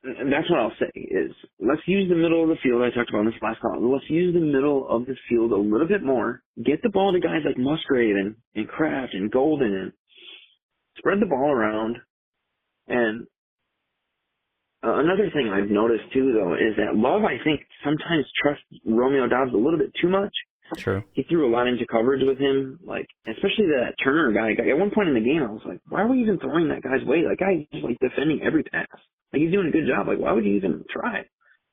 that's what I'll say is let's use the middle of the field. I talked about in this last call. Let's use the middle of the field a little bit more. Get the ball to guys like Musgrave and Kraft and Golden and spread the ball around. And another thing I've noticed, too, though, is that Love, I think, sometimes trusts Romeo Doubs a little bit too much.
Sure.
He threw a lot into coverage with him, like, especially that Turner guy. At one point in the game, I was like, why are we even throwing that guy's way? That guy's, like, defending every pass. Like, he's doing a good job. Like, why would you even try?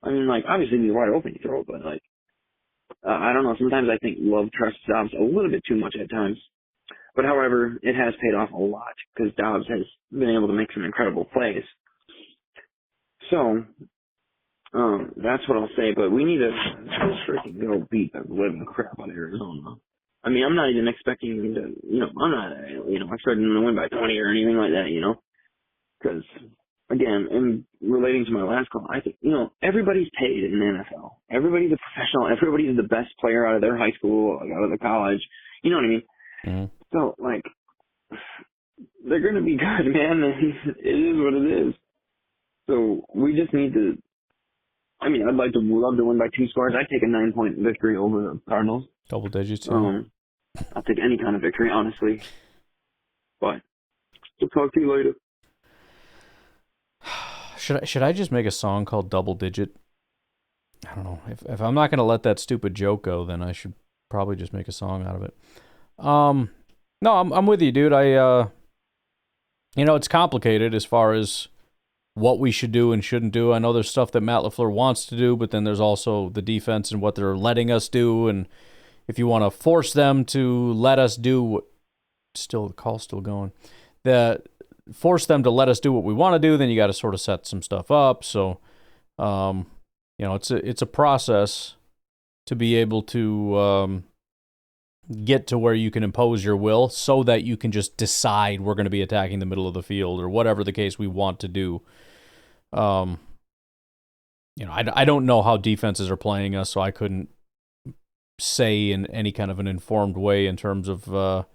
I mean, like, obviously, he's wide open, you throw it, but, like, I don't know. Sometimes I think Love trusts Doubs a little bit too much at times. But, however, it has paid off a lot because Doubs has been able to make some incredible plays. So, that's what I'll say, but we need to freaking go beat the living crap out of Arizona. I mean, I'm not even expecting them to, I'm not, expecting them to win by 20 or anything like that, because, again, and relating to my last call, I think, everybody's paid in the NFL. Everybody's a professional. Everybody's the best player out of their high school, out of the college. You know what I mean?
Mm-hmm.
So, like, they're going to be good, man. It is what it is. So we just need to. I mean, I'd love to win by 2 scores. I'd take a 9-point victory over the Cardinals.
Double digits.
I'll take any kind of victory, honestly. But we'll talk to you later.
Should I just make a song called Double Digit? I don't know. If I'm not going to let that stupid joke go, then I should probably just make a song out of it. No, I'm with you, dude. It's complicated as far as what we should do and shouldn't do. I know there's stuff that Matt LaFleur wants to do, but then there's also the defense and what they're letting us do. And if you want to force them to let us do the call's still going. Force them to let us do what we want to do, then you got to sort of set some stuff up. So, it's a process to be able to get to where you can impose your will so that you can just decide we're going to be attacking the middle of the field or whatever the case we want to do. I don't know how defenses are playing us, so I couldn't say in any kind of an informed way in terms of,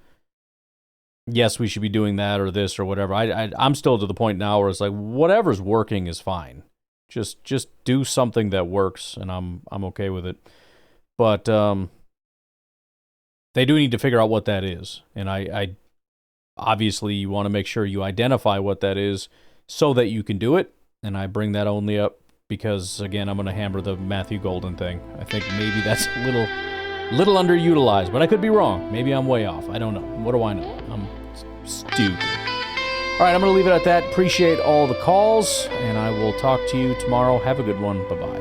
yes, we should be doing that or this or whatever. I'm still to the point now where it's like, whatever's working is fine. Just do something that works, and I'm okay with it. But, they do need to figure out what that is. And I obviously you want to make sure you identify what that is so that you can do it. And I bring that only up because, again, I'm going to hammer the Matthew Golden thing. I think maybe that's a Little underutilized, but I could be wrong. Maybe I'm way off. I don't know. What do I know? I'm stupid. All right, I'm going to leave it at that. Appreciate all the calls, and I will talk to you tomorrow. Have a good one. Bye-bye.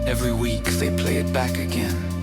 Every week they play it back again.